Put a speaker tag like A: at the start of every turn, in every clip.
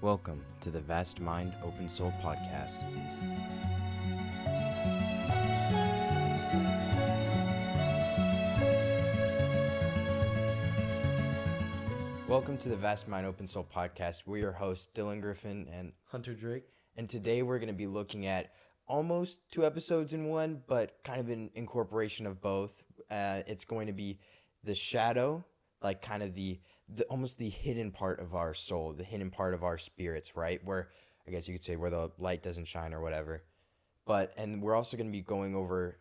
A: Welcome to the Vast Mind Open Soul podcast. Welcome to the Vast Mind Open Soul podcast. We're your hosts, Dylan Griffin and
B: Hunter Drake.
A: And today we're going to be looking at almost two episodes in one, but kind of an incorporation of both. It's going to be the shadow, like kind of the almost the hidden part of our soul, the hidden part of our spirits, right? Where I guess you could say where the light doesn't shine or whatever. And we're also going to be going over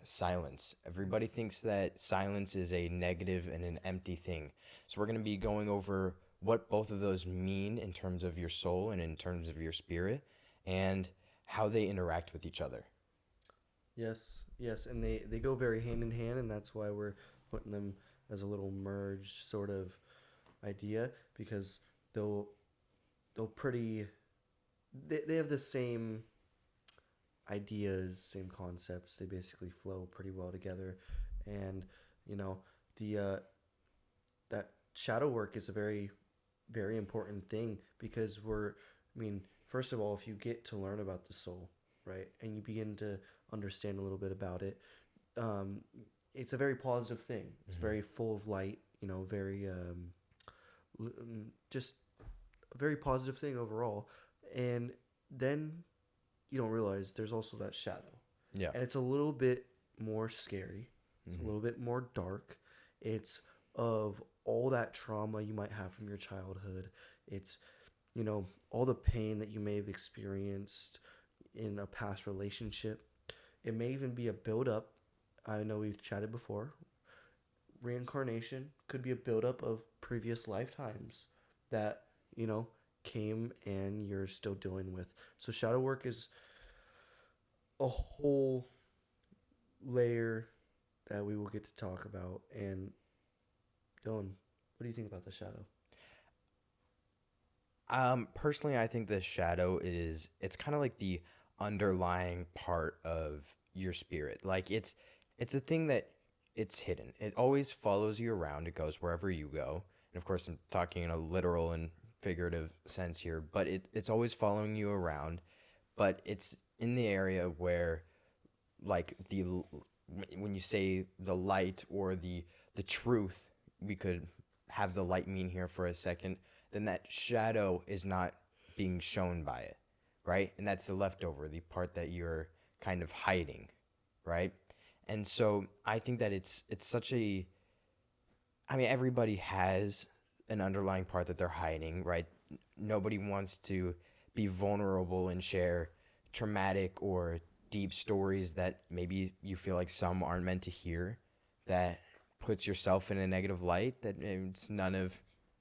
A: silence. Everybody thinks that silence is a negative and an empty thing. So we're going to be going over what both of those mean in terms of your soul and in terms of your spirit, and how they interact with each other.
B: Yes, and they go very hand in hand, and that's why we're putting them as a little merged sort of idea, because they'll pretty they have the same ideas, same concepts. They basically flow pretty well together, and the that shadow work is a very, very important thing, because first of all, if you get to learn about the soul, right, and you begin to understand a little bit about it, it's a very positive thing. It's very full of light, very just a very positive thing overall. And then you don't realize there's also that shadow.
A: Yeah.
B: And it's a little bit more scary. It's a little bit more dark. It's of all that trauma you might have from your childhood. It's, all the pain that you may have experienced in a past relationship. It may even be a buildup. I know we've chatted before. Reincarnation could be a buildup of previous lifetimes that, came and you're still dealing with. So shadow work is a whole layer that we will get to talk about. And Dylan, what do you think about the shadow?
A: Personally, I think the shadow it's kind of like the underlying part of your spirit. Like it's a thing that it's hidden. It always follows you around. It goes wherever you go. And of course, I'm talking in a literal and figurative sense here, but it's always following you around. But it's in the area where, like, when you say the light or the truth, we could have the light mean here for a second, then that shadow is not being shown by it, right? And that's the leftover, the part that you're kind of hiding, right? And so I think that it's such everybody has an underlying part that they're hiding, right? Nobody wants to be vulnerable and share traumatic or deep stories that maybe you feel like some aren't meant to hear, that puts yourself in a negative light, that it's none of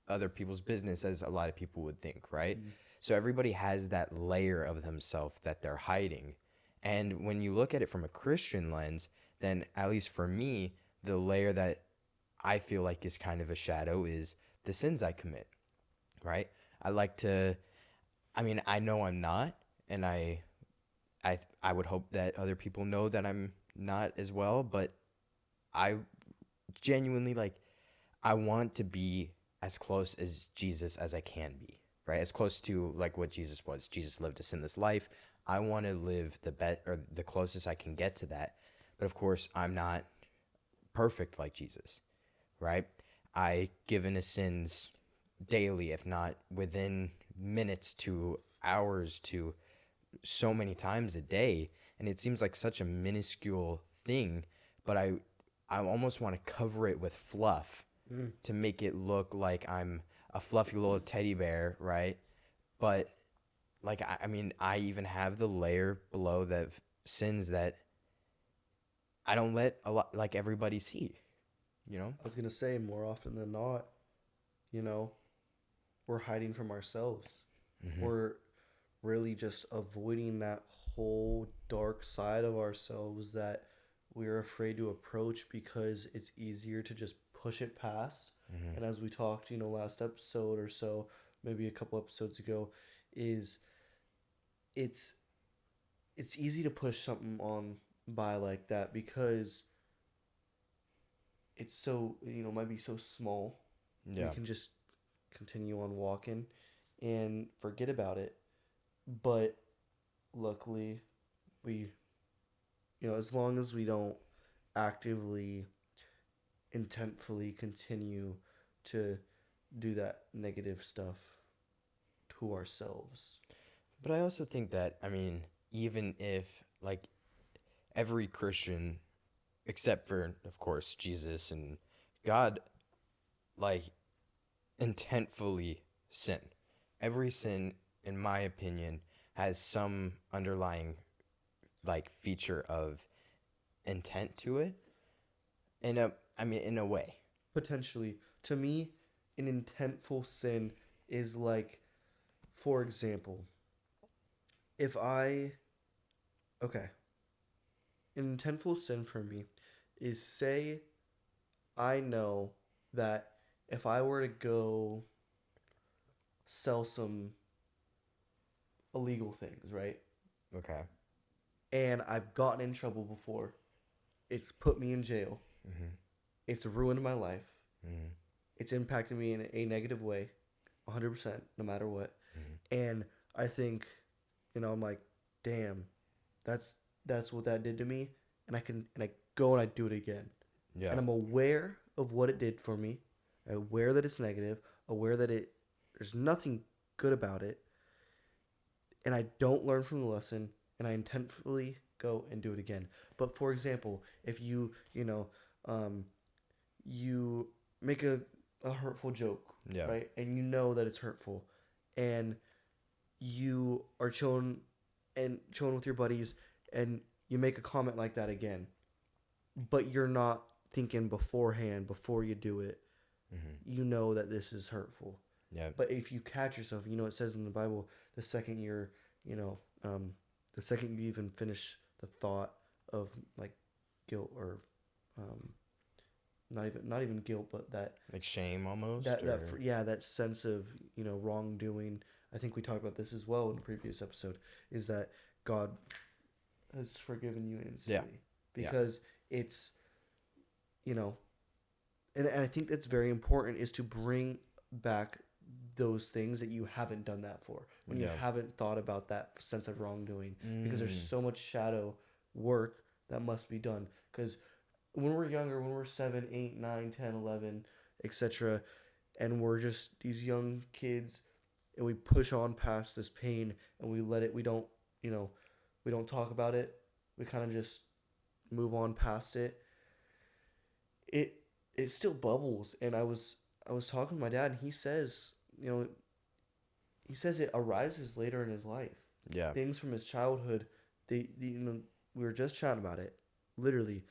A: other people's business, as a lot of people would think, right? So everybody has that layer of themselves that they're hiding. And when you look at it from a Christian lens, then at least for me, the layer that I feel like is kind of a shadow is the sins I commit, right? I know I'm not, and I would hope that other people know that I'm not as well, but I genuinely, I want to be as close as Jesus as I can be, right? As close to like what Jesus was. Jesus lived a sinless life. I want to live the closest I can get to that. But of course, I'm not perfect like Jesus, right? I give into sins daily, if not within minutes to hours to so many times a day. And it seems like such a minuscule thing, but I almost want to cover it with fluff to make it look like I'm a fluffy little teddy bear, right? But I even have the layer below that sins that I don't let a lot, like, everybody see,
B: I was going to say, more often than not, we're hiding from ourselves. We're really just avoiding that whole dark side of ourselves that we're afraid to approach, because it's easier to just push it past. And as we talked, last episode or so, maybe a couple episodes ago, is it's easy to push something on by like that, because it's so, might be so small.
A: Yeah.
B: We can just continue on walking, and forget about it. But luckily, we, as long as we don't actively, intentfully continue to do that negative stuff to ourselves.
A: But I also think that, I mean, even if, like, every Christian, except for, of course, Jesus and God, like, intentfully sin. Every sin, in my opinion, has some underlying, like, feature of intent to it. In a way.
B: Potentially, to me, an intentful sin is like, for example, if I, okay, an intentful sin for me is, say I know that if I were to go sell some illegal things, right?
A: Okay.
B: And I've gotten in trouble before. It's put me in jail.
A: Mm-hmm.
B: It's ruined my life.
A: Mm-hmm.
B: It's impacted me in a negative way, 100%, no matter what.
A: Mm-hmm.
B: And I think, I'm like, damn, that's what that did to me. And I go and I do it again.
A: Yeah.
B: And I'm aware of what it did for me. Aware that it's negative. Aware that there's nothing good about it. And I don't learn from the lesson. And I intentionally go and do it again. But for example, if you make a hurtful joke,
A: Yeah.
B: right? And you know that it's hurtful, and you are chilling with your buddies, and you make a comment like that again, but you're not thinking beforehand before you do it.
A: Mm-hmm.
B: You know that this is hurtful.
A: Yeah.
B: But if you catch yourself, it says in the Bible, the second you're, the second you even finish the thought of like guilt or, not even guilt, but that
A: Like shame almost.
B: that sense of wrongdoing. I think we talked about this as well in the previous episode. Is that God has forgiven you instantly because it's and I think that's very important, is to bring back those things that you haven't done that for, when you haven't thought about that sense of wrongdoing, because there's so much shadow work that must be done. Because when we're younger, when we're 7, 8, 9, 10, 11, etc., and we're just these young kids, and we push on past this pain, and we let it, we don't talk about it, we kind of just move on past it. It still bubbles. And I was talking to my dad, and he says it arises later in his life.
A: Yeah.
B: Things from his childhood, we were just chatting about it. Literally,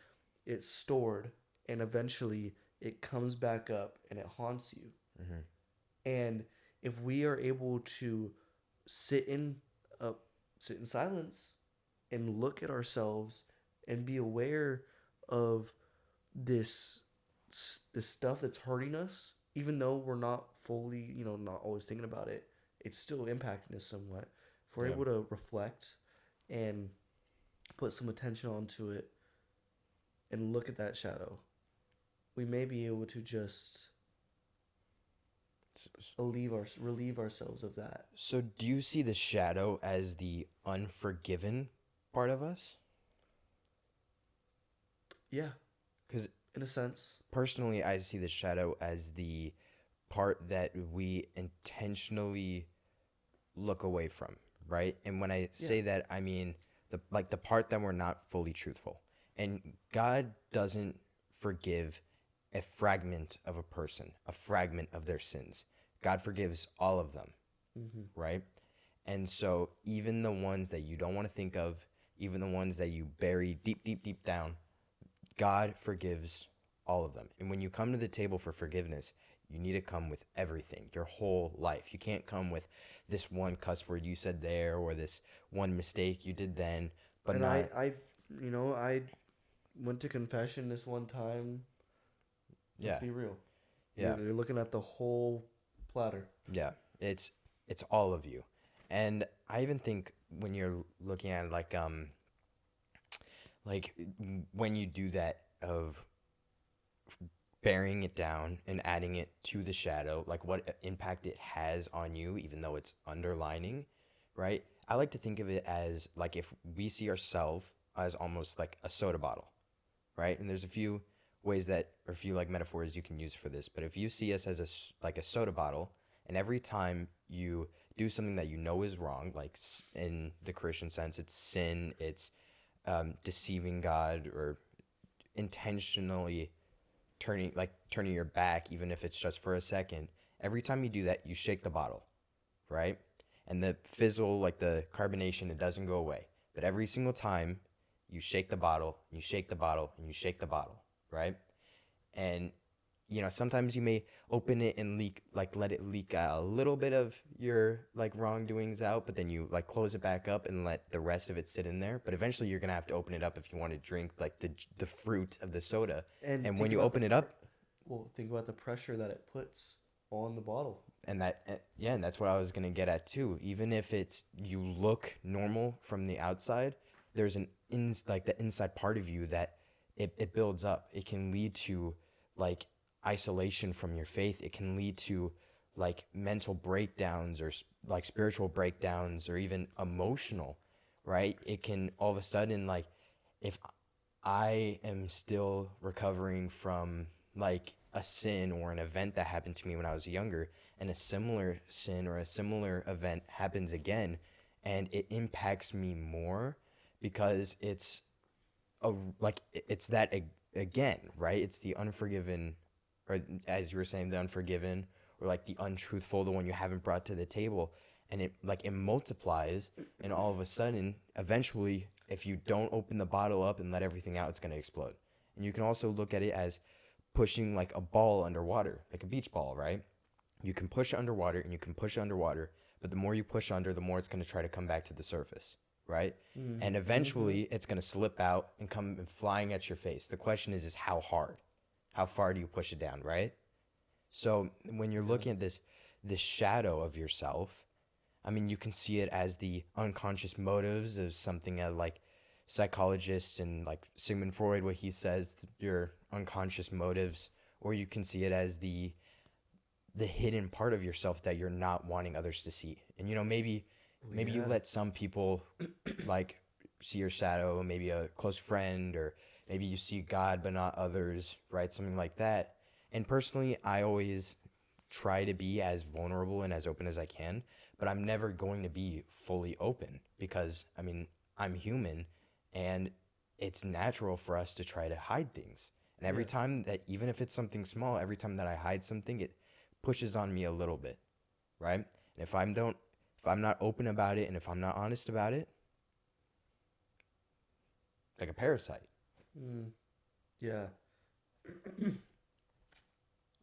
B: it's stored, and eventually it comes back up and it haunts you.
A: Mm-hmm.
B: And if we are able to sit in silence and look at ourselves and be aware of this stuff that's hurting us, even though we're not fully, not always thinking about it, it's still impacting us somewhat. If we're able to reflect and put some attention onto it and look at that shadow, we may be able to just relieve ourselves of that.
A: So do you see the shadow as the unforgiven part of us?
B: Yeah.
A: Because
B: in a sense,
A: personally, I see the shadow as the part that we intentionally look away from, right? And when I say that, I mean the part that we're not fully truthful. And God doesn't forgive a fragment of a person, a fragment of their sins. God forgives all of them, right? And so even the ones that you don't want to think of, even the ones that you bury deep, deep, deep down, God forgives all of them. And when you come to the table for forgiveness, you need to come with everything, your whole life. You can't come with this one cuss word you said there, or this one mistake you did then. But
B: and
A: not,
B: I went to confession this one time. Let's be real.
A: Yeah.
B: You're looking at the whole platter.
A: Yeah. It's all of you. And I even think when you're looking at it, like when you do that of bearing it down and adding it to the shadow, like what impact it has on you, even though it's underlining, right? I like to think of it as like if we see ourselves as almost like a soda bottle, right? And there's a few ways that, or a few like metaphors you can use for this. But if you see us as like a soda bottle, and every time you do something that you know is wrong, like in the Christian sense, it's sin, it's deceiving God, or intentionally turning your back, even if it's just for a second. Every time you do that, you shake the bottle, right? And the fizzle, like the carbonation, it doesn't go away. But every single time you shake the bottle, you shake the bottle, and you shake the bottle, right? And sometimes you may open it and let it leak a little bit of your like wrongdoings out, but then you like close it back up and let the rest of it sit in there. But eventually you're gonna have to open it up if you want to drink like the fruit of the soda.
B: And
A: And when
B: think
A: you
B: about
A: open it up,
B: think about the pressure that it puts on the bottle.
A: and yeah, and that's what I was gonna get at too. Even if it's you look normal from the outside, there's like the inside part of you that it builds up. It can lead to like isolation from your faith. It can lead to like mental breakdowns or like spiritual breakdowns or even emotional, right? It can all of a sudden, like, if I am still recovering from like a sin or an event that happened to me when I was younger, and a similar sin or a similar event happens again, and it impacts me more because it's that again, right? It's the unforgiven, or as you were saying, the unforgiven, or like the untruthful, the one you haven't brought to the table, and it multiplies, and all of a sudden, eventually, if you don't open the bottle up and let everything out, it's going to explode. And you can also look at it as pushing like a ball underwater, like a beach ball, right? You can push it underwater and you can push it underwater, but the more you push under, the more it's going to try to come back to the surface, right? And
B: Mm-hmm.
A: eventually it's going to slip out and come flying at your face. The question is how hard? How far do you push it down, right? So when you're
B: Yeah.
A: looking at this shadow of yourself, I mean, you can see it as the unconscious motives of something like psychologists and like Sigmund Freud, what he says, your unconscious motives, or you can see it as the hidden part of yourself that you're not wanting others to see. And
B: Oh,
A: maybe you
B: yeah.
A: let some people like see your shadow, maybe a close friend, or maybe you see God but not others, right? Something like that. And personally, I always try to be as vulnerable and as open as I can, but I'm never going to be fully open because I mean, I'm human, and it's natural for us to try to hide things. And every
B: Yeah.
A: time that, even if it's something small, every time that I hide something, it pushes on me a little bit, right? And if I'm not open about it and if I'm not honest about it, like a parasite.
B: Mm, yeah.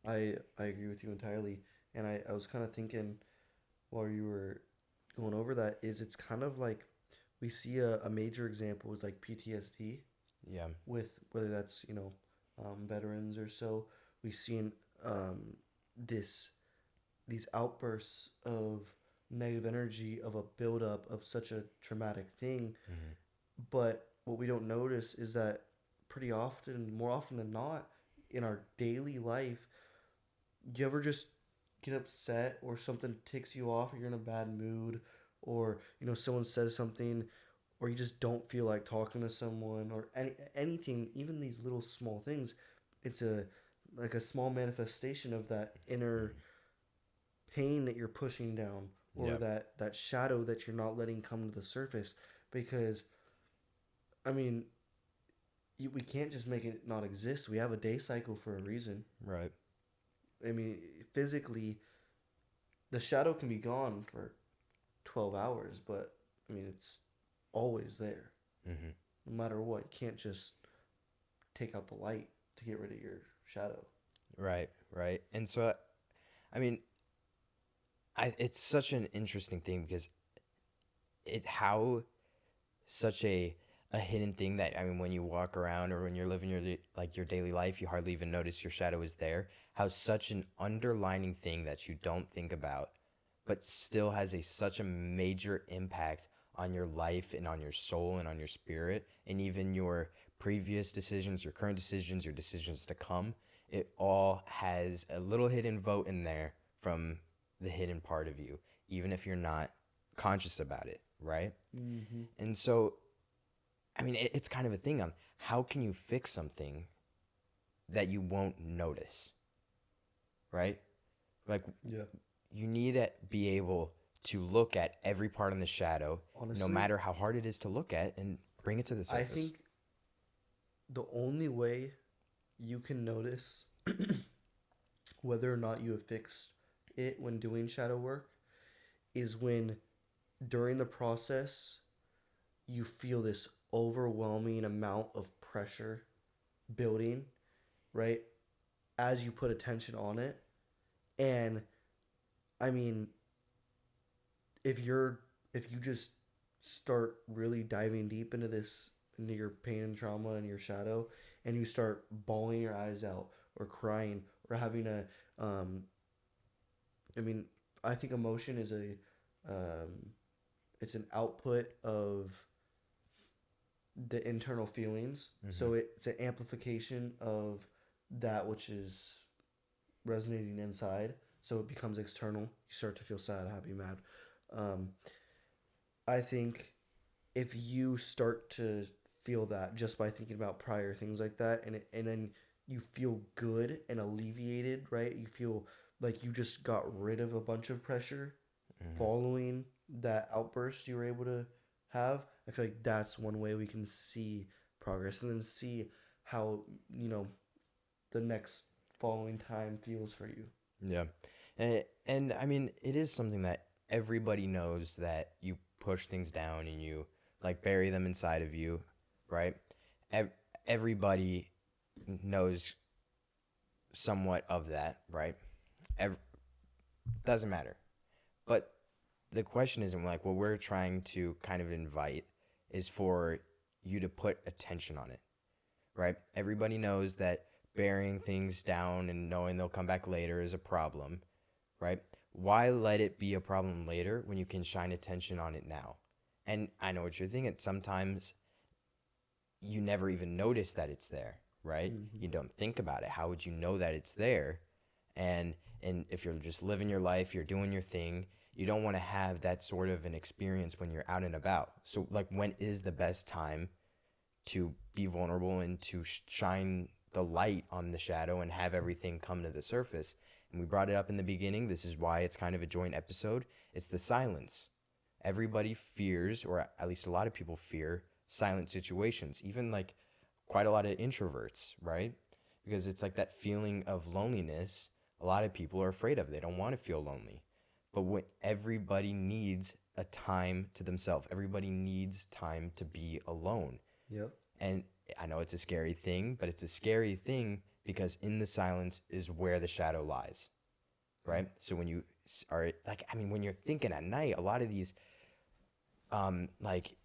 B: I agree with you entirely. And I was kind of thinking while you were going over that is it's kind of like we see a major example is like PTSD
A: Yeah.
B: with whether that's veterans or so. We've seen this these outbursts of negative energy of a buildup of such a traumatic thing.
A: Hmm.
B: But what we don't notice is that pretty often, more often than not, in our daily life, you ever just get upset or something ticks you off or you're in a bad mood or someone says something or you just don't feel like talking to someone or anything, even these little small things, it's a like a small manifestation of that inner pain that you're pushing down or
A: Yep.
B: that shadow that you're not letting come to the surface because I mean we can't just make it not exist. We have a day cycle for a reason.
A: Right.
B: I mean, physically, the shadow can be gone for 12 hours, but I mean, it's always there.
A: Hmm.
B: No matter what, you can't just take out the light to get rid of your shadow.
A: Right. Right. And so, I mean, it's such an interesting thing because how such a hidden thing that, I mean, when you walk around or when you're living your daily life, you hardly even notice your shadow is there. How such an underlining thing that you don't think about, but still has such a major impact on your life and on your soul and on your spirit and even your previous decisions, your current decisions, your decisions to come. it all has a little hidden vote in there from the hidden part of you, even if you're not conscious about it, right?
B: Mm-hmm.
A: And so, I mean, it's kind of a thing on how can you fix something that you won't notice, right? Like,
B: Yeah.
A: you need to be able to look at every part in the shadow, no
B: Honestly,
A: matter how hard it is to look at, and bring it to the
B: I
A: surface.
B: think the only way you can notice whether or not you have fixed it when doing shadow work is when during the process you feel this overwhelming amount of pressure building, right? As you put attention on it. And I mean, if you're if you just start really diving deep into this into your pain and trauma and your shadow and you start bawling your eyes out or crying or having a um I mean, I think emotion is a um it's an output of the internal feelings.
A: Mm-hmm.
B: So it's an amplification of that which is resonating inside. So it becomes external. You start to feel sad, happy, mad. Um, I think if you start to feel that just by thinking about prior things like that, and then you feel good and alleviated, right? You feel like you just got rid of a bunch of pressure
A: Mm-hmm.
B: following that outburst you were able to have. I feel like that's one way we can see progress and then see how, you know, the next following time feels for you.
A: Yeah. And I mean, it is something that everybody knows that you push things down and you like bury them inside of you, right? Ev- Everybody knows somewhat of that, right? Ev- doesn't matter. But the question isn't like what we're trying to kind of invite is for you to put attention on it, right? Everybody knows that burying things down and knowing they'll come back later is a problem, right? Why let it be a problem later when you can shine attention on it now? And I know what you're thinking. Sometimes you never even notice that it's there, right?
B: Mm-hmm.
A: You don't think about it. How would you know that it's there? And and if you're just living your life, you're doing your thing, you don't want to have that sort of an experience when you're out and about. So like when is the best time to be vulnerable and to shine the light on the shadow and have everything come to the surface? And we brought it up in the beginning. This is why it's kind of a joint episode. It's the silence. Everybody fears, or at least a lot of people fear, silent situations, even like quite a lot of introverts, right? Because it's like that feeling of loneliness. A lot of people are afraid of. They don't want to feel lonely. But when everybody needs a time to themselves, everybody needs time to be alone.
B: Yep.
A: And I know it's a scary thing, but it's a scary thing because in the silence is where the shadow lies,
B: Yeah.
A: right? So when you are like, I mean, when you're thinking at night, a lot of these like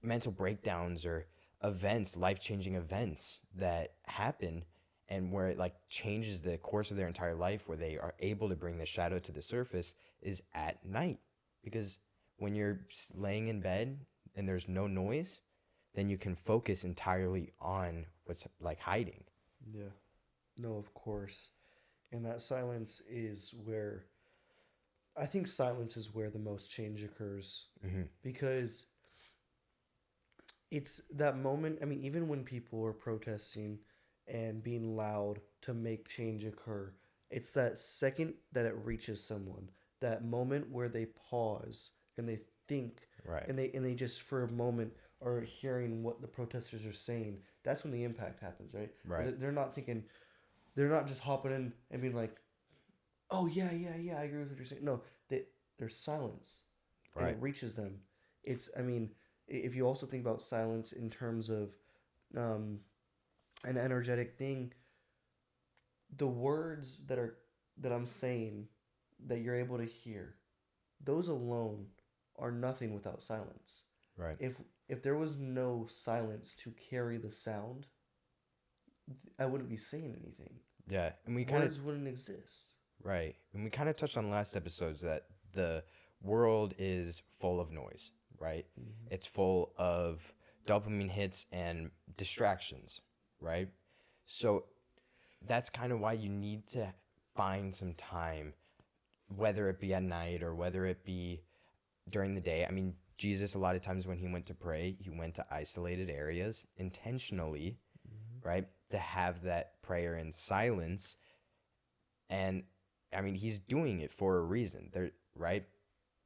A: mental breakdowns or events, life-changing events that happen and where it like changes the course of their entire life where they are able to bring the shadow to the surface is at night. Because when you're laying in bed and there's no noise, then you can focus entirely on what's like hiding.
B: Yeah. No, of course. And that silence is where I think silence is where the most change occurs
A: Mm-hmm.
B: because it's that moment. I mean, even when people are protesting and being loud to make change occur, it's that second that it reaches someone, that moment where they pause and they think
A: Right.
B: and they just for a moment are hearing what the protesters are saying. That's when the impact happens, right?
A: Right.
B: They're not thinking, they're not just hopping in and being like, "Oh yeah, yeah, yeah, I agree with what you're saying." No, there's silence, and it
A: Right.
B: reaches them. It's I mean, if you also think about silence in terms of um, an energetic thing, the words that I'm saying that you're able to hear, those alone are nothing without silence.
A: Right.
B: If if there was no silence to carry the sound, I wouldn't be saying anything.
A: Yeah. And we kind of
B: Words wouldn't exist.
A: right. And we kind of touched on last episodes that the world is full of noise, right?
B: Mm-hmm.
A: It's full of dopamine hits and distractions, right? So that's kind of why you need to find some time, whether it be at night or whether it be during the day. I mean, Jesus, a lot of times when he went to pray, he went to isolated areas intentionally,
B: Mhm.
A: right? To have that prayer in silence. And I mean, he's doing it for a reason, there, right?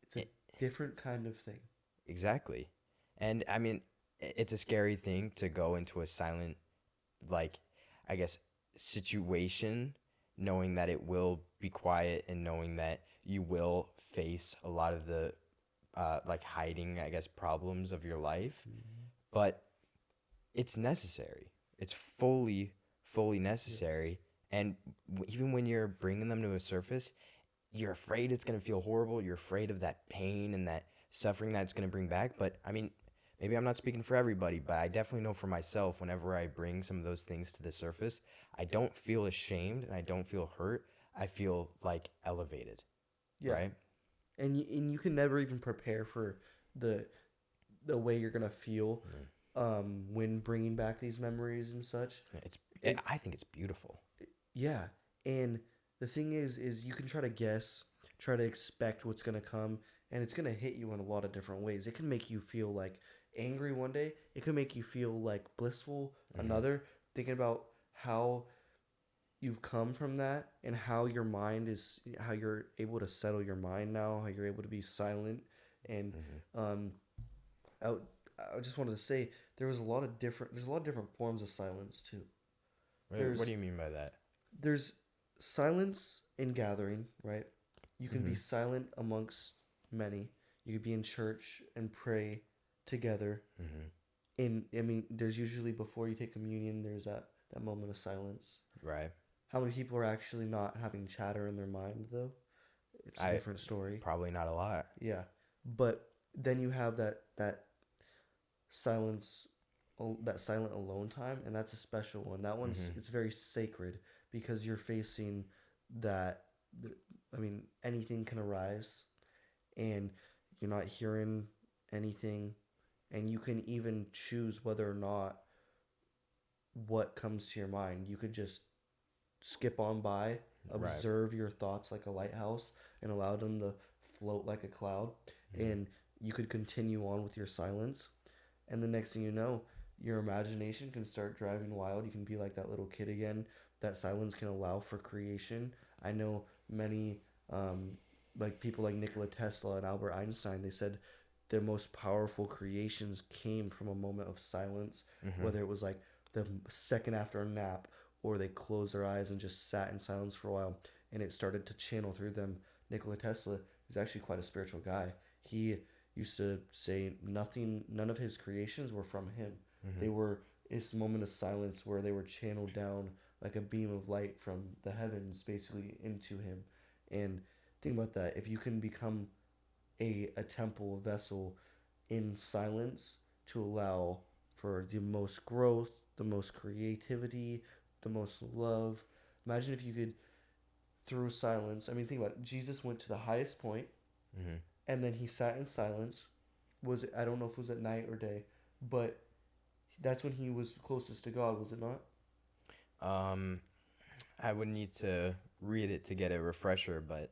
B: It's a different kind of thing.
A: Exactly. And I mean, it's a scary thing to go into a silent, like, I guess, situation, knowing that it will be quiet and knowing that you will face a lot of the, like, hiding, I guess, problems of your life.
B: Mhm.
A: But it's necessary. It's fully, fully
B: Yes.
A: necessary. And even when you're bringing them to a surface, you're afraid it's going to feel horrible. You're afraid of that pain and that suffering that it's going to bring back. But I mean, maybe I'm not speaking for everybody, but I definitely know for myself, whenever I bring some of those things to the surface, I don't feel ashamed and I don't feel hurt. I feel like elevated,
B: Yeah.
A: right?
B: And you can never even prepare for the the way you're gonna feel
A: Mm.
B: when bringing back these memories and such.
A: It's,
B: It
A: I think it's beautiful.
B: Yeah, and the thing is you can try to guess, try to expect what's gonna come, and it's gonna hit you in a lot of different ways. It can make you feel like angry one day. It can make you feel like blissful
A: Hmm.
B: another. Thinking about how you've come from that and how your mind is, how you're able to settle your mind now, how you're able to be silent, and
A: Hmm.
B: um, I, w- I just wanted to say there's a lot of different forms of silence too.
A: What
B: There's
A: do you mean by that?
B: there's silence in gathering, right? You can be
A: Hmm.
B: silent amongst many. You could be in church and pray together.
A: Hmm.
B: I mean, there's usually before you take communion, there's that moment of silence.
A: Right.
B: How many people are actually not having chatter in their mind though? It's a
A: I
B: different story.
A: Probably not a lot.
B: Yeah, but then you have that silence, that silent alone time, and that's a special one. That one's
A: Hmm.
B: it's very sacred because you're facing that. I mean, anything can arise, and you're not hearing anything, and you can even choose whether or not what comes to your mind. You could just skip on by,
A: Right.
B: observe your thoughts like a lighthouse, and allow them to float like a cloud,
A: Hmm.
B: and you could continue on with your silence. And the next thing you know, your imagination can start driving wild. You can be like that little kid again. That silence can allow for creation. I know many, like people like Nikola Tesla and Albert Einstein, they said their most powerful creations came from a moment of silence,
A: Hmm.
B: whether it was like the second after a nap or they closed their eyes and just sat in silence for a while and it started to channel through them. Nikola Tesla is actually quite a spiritual guy. He used to say none of his creations were from him.
A: Hmm.
B: They were this moment of silence where they were channeled down like a beam of light from the heavens basically into him. And think about that. If you can become a temple, a vessel in silence to allow for the most growth, the most creativity, the most love. Imagine if you could, through silence, I mean, think about it. Jesus went to the highest point
A: Hmm.
B: and then he sat in silence. Was it, I don't know if it was at night or day, but that's when he was closest to God, was it not?
A: Um, I would need to read it to get a refresher, but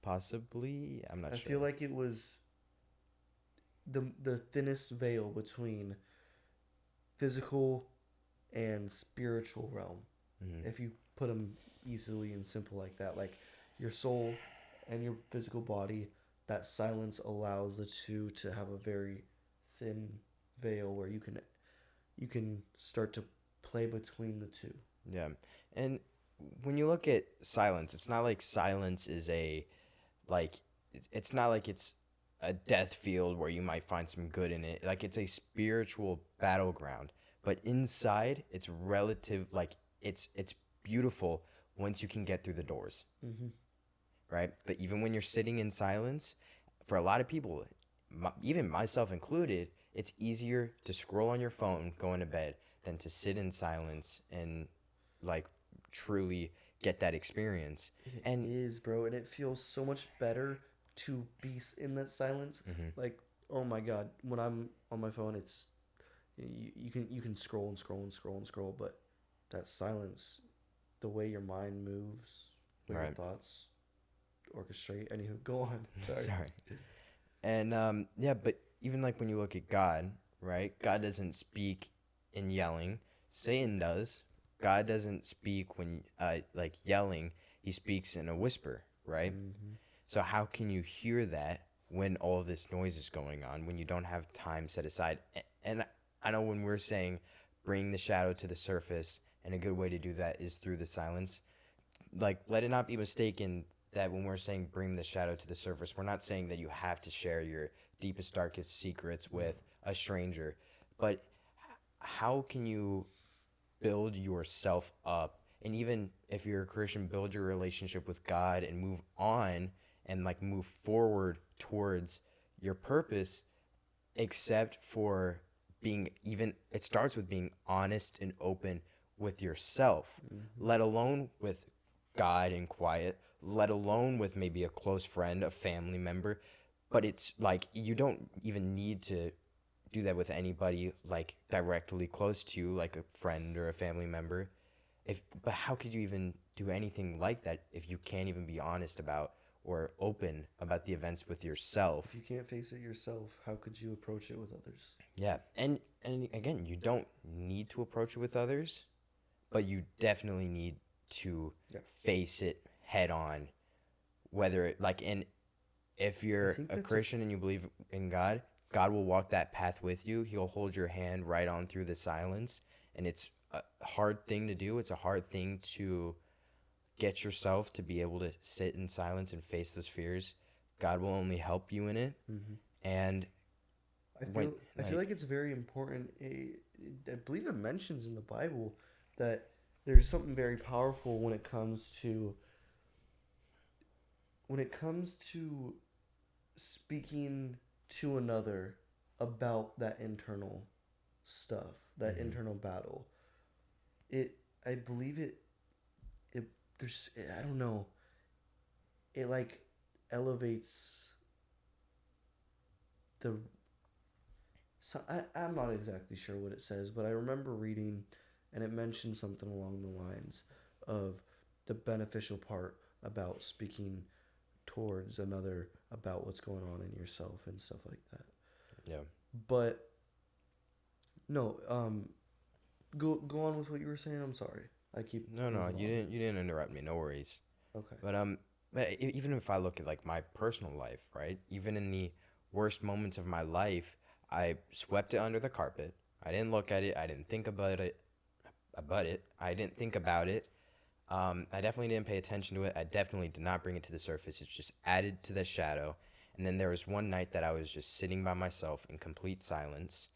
A: possibly, I'm not
B: I feel
A: sure.
B: like it was the thinnest veil between physical and spiritual realm.
A: Hmm.
B: If you put them easily and simple like that, like your soul and your physical body, that silence allows the two to have a very thin veil where you can start to play between the two.
A: Yeah. And when you look at silence, it's not like silence is like, it's not like it's a death field where you might find some good in it. Like, it's a spiritual battleground. But inside, it's relative, like, it's beautiful once you can get through the doors,
B: Mm-hmm.
A: right? But even when you're sitting in silence, for a lot of people, even myself included, it's easier to scroll on your phone going to bed than to sit in silence and, like, truly get that experience.
B: It
A: And
B: is, bro, and it feels so much better to be in that silence.
A: mhm,
B: Like, oh my god, when I'm on my phone, you can scroll and scroll and scroll and scroll, but that silence. the way your mind moves, where your
A: Right.
B: thoughts orchestrate. Anywho, go on. Sorry.
A: Sorry. And yeah, but even like when you look at God, right? God doesn't speak in yelling. Satan does. God doesn't speak when like yelling. He speaks in a whisper, right?
B: Mm-hmm.
A: So how can you hear that when all of this noise is going on, when you don't have time set aside? And I know when we're saying bring the shadow to the surface, and a good way to do that is through the silence. Like, let it not be mistaken that when we're saying bring the shadow to the surface, we're not saying that you have to share your deepest, darkest secrets with a stranger. But how can you build yourself up? And even if you're a Christian, build your relationship with God and move on and like move forward towards your purpose, except for being even, it starts with being honest and open with yourself,
B: Mm-hmm.
A: let alone with God and quiet, let alone with maybe a close friend, a family member. But it's like you don't even need to do that with anybody like directly close to you, like a friend or a family member. If but how could you even do anything like that if you can't even be honest about or open about the events with
B: If
A: yourself?
B: you can't face it yourself, how could you approach it with others?
A: Yeah. And again, you don't need to approach it with others, but you definitely need to
B: Yeah.
A: face it head on. Whether it, like, and if
B: I
A: you're
B: think
A: a
B: that's a
A: Christian and you believe in God, God will walk that path with you. He'll hold your hand right on through the silence. And it's a hard thing to do. It's a hard thing to get yourself to be able to sit in silence and face those fears. God will only help you in it.
B: mm-hmm.
A: And when,
B: I feel
A: like,
B: like it's very important. I believe it mentions in the Bible that there's something very powerful when it comes to speaking to another about that internal stuff, that
A: mhm,
B: internal battle. It I believe it there's I don't know. It like elevates the so I'm not exactly sure what it says, but I remember reading and it mentioned something along the lines of the beneficial part about speaking towards another about what's going on in yourself and stuff like that.
A: yeah.
B: But no, go on with what you were saying. I'm sorry. I keep
A: No, no,
B: moving on.
A: you didn't interrupt me. No worries.
B: Okay.
A: But even if I look at like my personal life, right? Even in the worst moments of my life, I swept it under the carpet. I didn't look at it. I didn't think about it. I didn't think about it. I definitely didn't pay attention to it. I definitely did not bring it to the surface. It's just added to the shadow. And then there was one night that I was just sitting by myself in complete silence,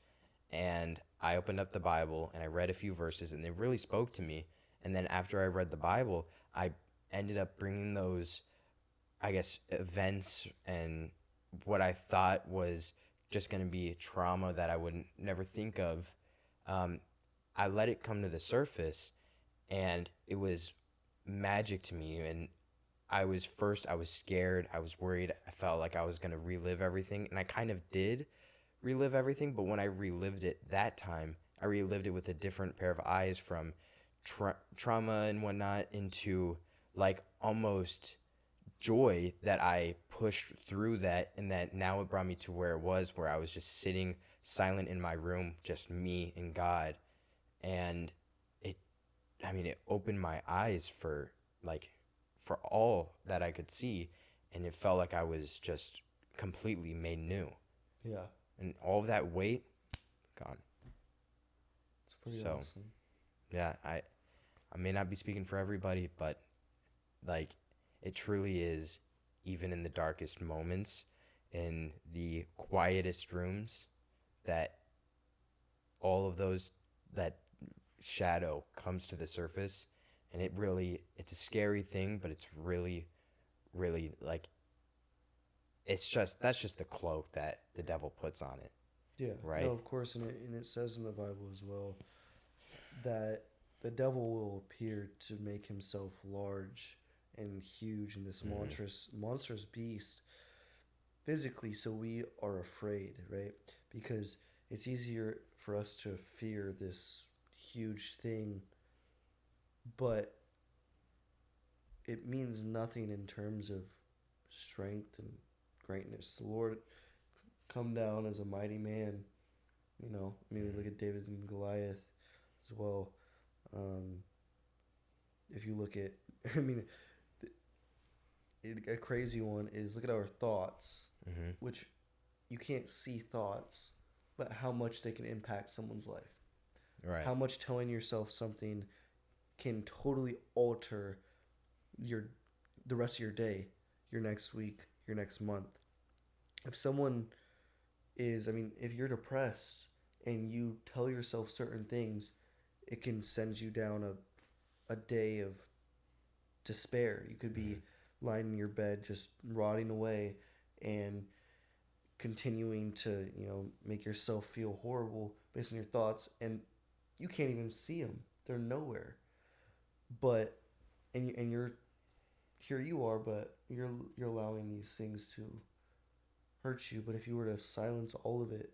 A: and I opened up the Bible and I read a few verses, and they really spoke to me. And then after I read the Bible, I ended up bringing those, I guess, events and what I thought was just going to be trauma that I would never think of. Um, I let it come to the surface, and it was magic to me. And I was scared, I was worried, I felt like I was going to relive everything, and I kind of did relive everything. But when I relived it that time, I relived it with a different pair of eyes, from trauma and whatnot into like almost joy that I pushed through that, and that now it brought me to where it was, where I was just sitting silent in my room, just me and God. And it, I mean, it opened my eyes for like for all that I could see, and it felt like I was just completely made new,
B: Yeah,
A: and all of that weight gone.
B: it's pretty
A: So
B: awesome.
A: yeah, I may not be speaking for everybody, but like it truly is, even in the darkest moments, in the quietest rooms, that all of those, that shadow comes to the surface. And it's a scary thing, but it's really, really like, it's just, that's just the cloak that the devil puts on it,
B: Yeah. No,
A: right?
B: of course, and it says in the Bible as well that the devil will appear to make himself large and huge in this
A: Mm-hmm.
B: monstrous beast physically, so we are afraid, right? Because it's easier for us to fear this huge thing, but it means nothing in terms of strength and greatness. The Lord come down as a mighty man. You know, I mean, we look at David and Goliath as well. Um, if you look at, I mean, a crazy one is look at our thoughts,
A: Mm-hmm.
B: which you can't see thoughts, but how much they can impact someone's life.
A: Right.
B: How much telling yourself something can totally alter your the rest of your day, your next week, your next month. If someone is, I mean, if you're depressed and you tell yourself certain things, it can send you down a day of despair. You could be lying in your bed just rotting away and continuing to, make yourself feel horrible based on your thoughts, and you can't even see them. They're nowhere. But and you're here you are, but you're allowing these things to hurt you. But if you were to silence all of it,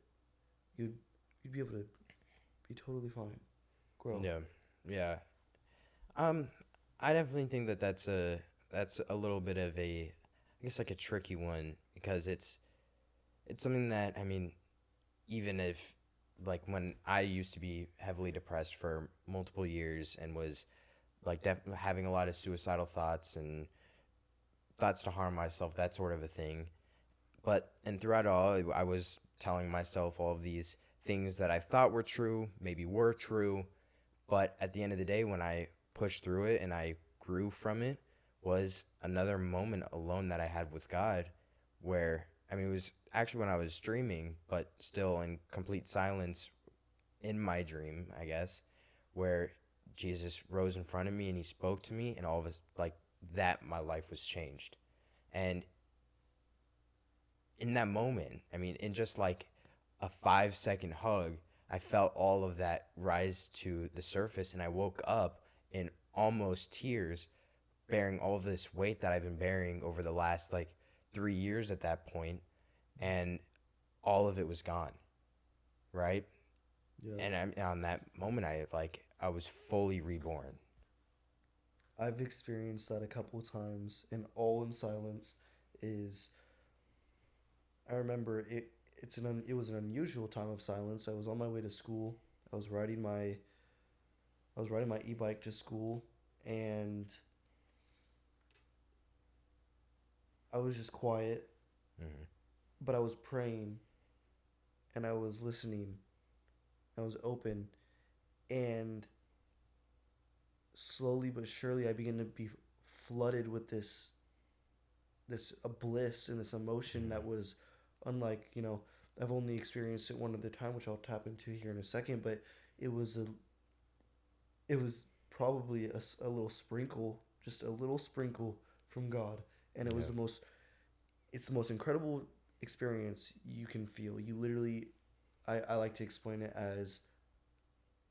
B: you'd you'd be able to be totally fine. Grow.
A: Yeah. Yeah. Um, I definitely think that that's a little bit of I guess like a tricky one because it's something that I mean, even if like when I used to be heavily depressed for multiple years and was like having a lot of suicidal thoughts and thoughts to harm myself, that sort of a thing. But and throughout it all, I was telling myself all of these things that I thought were true, maybe were true, but at the end of the day, when I pushed through it and I grew from it, was another moment alone that I had with God, where I mean it was actually when I was dreaming, but still in complete silence in my dream, I guess, where Jesus rose in front of me and he spoke to me, and all of us like that, my life was changed, and in that moment, I mean, in just like a 5 second hug, I felt all of that rise to the surface and I woke up in almost tears, bearing all of this weight that I've been bearing over the last like 3 years at that point, and all of it was gone, right?
B: Yeah.
A: And on that moment, I was fully reborn.
B: I've experienced that a couple of times, and all in silence. Is I remember it. It was an unusual time of silence. I was on my way to school. I was riding my I was riding my e-bike to school, and I was just quiet,
A: Hmm.
B: but I was praying and I was listening. I was open, and slowly but surely I began to be flooded with this a bliss and this emotion that was unlike, I've only experienced it one other time, which I'll tap into here in a second, but it was a it was probably a little sprinkle, just a little sprinkle from God, and it was
A: Yeah.
B: it's the most incredible experience you can feel. You literally, I like to explain it as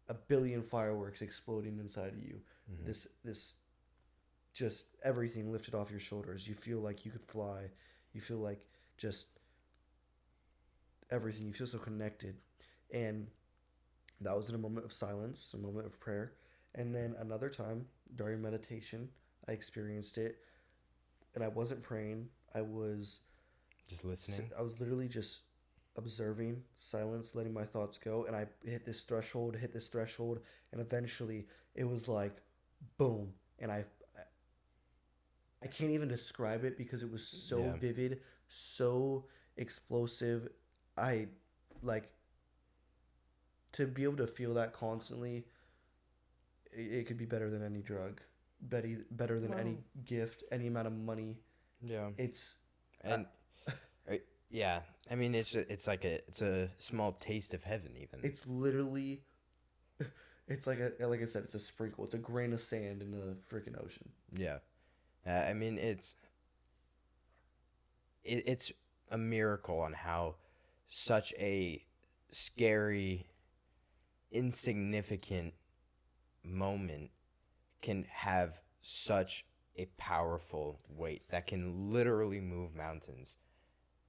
B: a billion fireworks exploding inside of you.
A: Hmm.
B: This just everything lifted off your shoulders. You feel like you could fly. You feel like just everything. You feel so connected. And that was in a moment of silence, a moment of prayer. And then another time during meditation, I experienced it, and I wasn't praying.
A: Just listening.
B: I was literally just observing, silence, letting my thoughts go, and I hit this threshold, and eventually it was like boom, and I can't even describe it because it was so
A: Yeah.
B: vivid, so explosive. I like to be able to feel that constantly. It could be better than any drug, better than any
A: Well,
B: gift, any amount of money.
A: yeah.
B: It's uh,
A: And yeah, I mean it's a small taste of heaven even.
B: it's literally it's like I said, it's a sprinkle. It's a grain of sand in the freaking ocean.
A: Yeah. I mean it's a miracle on how such a scary, insignificant moment can have such a powerful weight that can literally move mountains.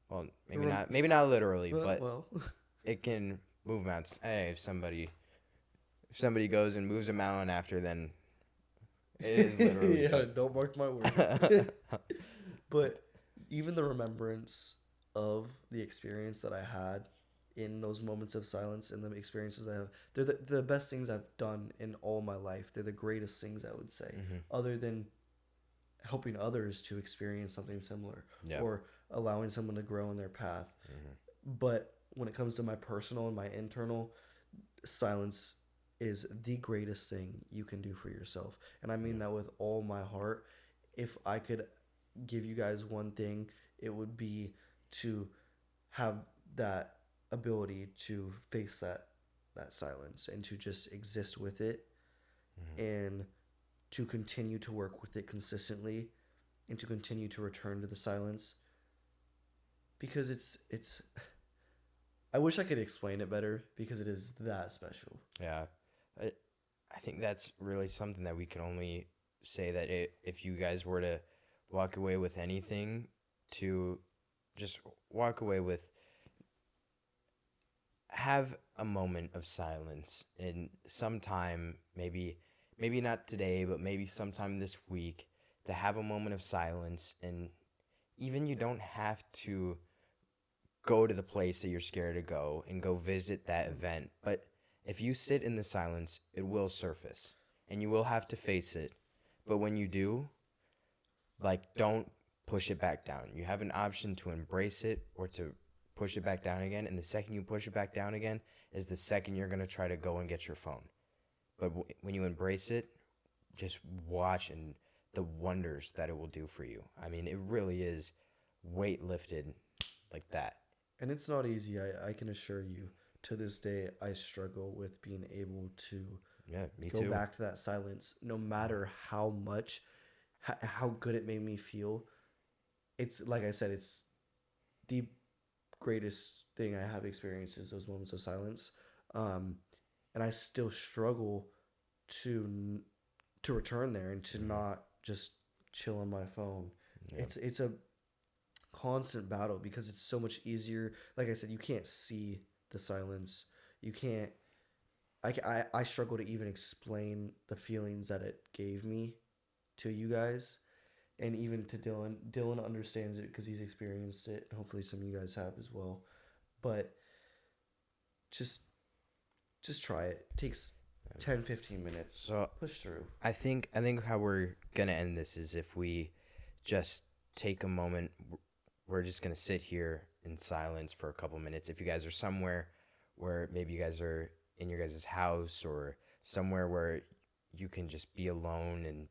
A: Well,
B: Rem-
A: maybe not literally,
B: well,
A: but
B: well,
A: it can move mountains. Hey, if somebody goes and moves a mountain after, then It is literally
B: Yeah,
A: dumb.
B: don't mark my words. But even the remembrance of the experience that I had in those moments of silence and the experiences I have, they're the best things I've done in all my life. They're the greatest things I would say,
A: Hmm.
B: other than helping others to experience something similar
A: Yeah.
B: or allowing someone to grow in their path.
A: Hmm.
B: But when it comes to my personal and my internal, silence is the greatest thing you can do for yourself. And I mean
A: Yeah.
B: that with all my heart. If I could give you guys one thing, it would be to have that ability to face that silence and to just exist with it
A: Hmm.
B: and to continue to work with it consistently and to continue to return to the silence because it's I wish I could explain it better because it is that special.
A: Yeah. I, I think that's really something that we can only say that if you guys were to walk away with anything, to just walk away with, have a moment of silence in sometime, maybe not today, but maybe sometime this week, to have a moment of silence. And even you don't have to go to the place that you're scared to go and go visit that event, but if you sit in the silence, it will surface and you will have to face it. But when you do, like, don't push it back down. You have an option to embrace it or to push it back down again. And the second you push it back down again is the second you're going to try to go and get your phone. But when you embrace it, just watch and the wonders that it will do for you. I mean, it really is weight lifted like that.
B: And it's not easy. I can assure you. To this day, I struggle with being able to
A: Yeah, me
B: go
A: too.
B: back to that silence, no matter how much, how good it made me feel. It's like I said, it's the greatest thing I have experienced is those moments of silence, um, and I still struggle to to return there and to
A: Hmm.
B: not just chill on my phone.
A: Yeah.
B: It's a constant battle because it's so much easier. Like I said, you can't see the silence. You can't. I struggle to even explain the feelings that it gave me to you guys and even to Dylan. Dylan understands it because he's experienced it. And hopefully, some of you guys have as well. But just just try it. It takes 10-15 minutes.
A: So
B: Push through.
A: I think how we're gonna end this is if we just take a moment. We're just gonna sit here in silence for a couple minutes. If you guys are somewhere where maybe you guys are in your guys' house or somewhere where you can just be alone and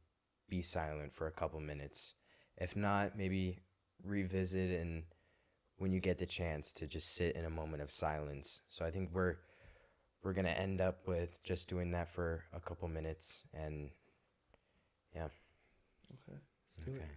A: be silent for a couple minutes. If not, maybe revisit and when you get the chance to just sit in a moment of silence. So I think we're gonna end up with just doing that for a couple minutes and yeah.
B: Okay, let's do it.
A: Okay.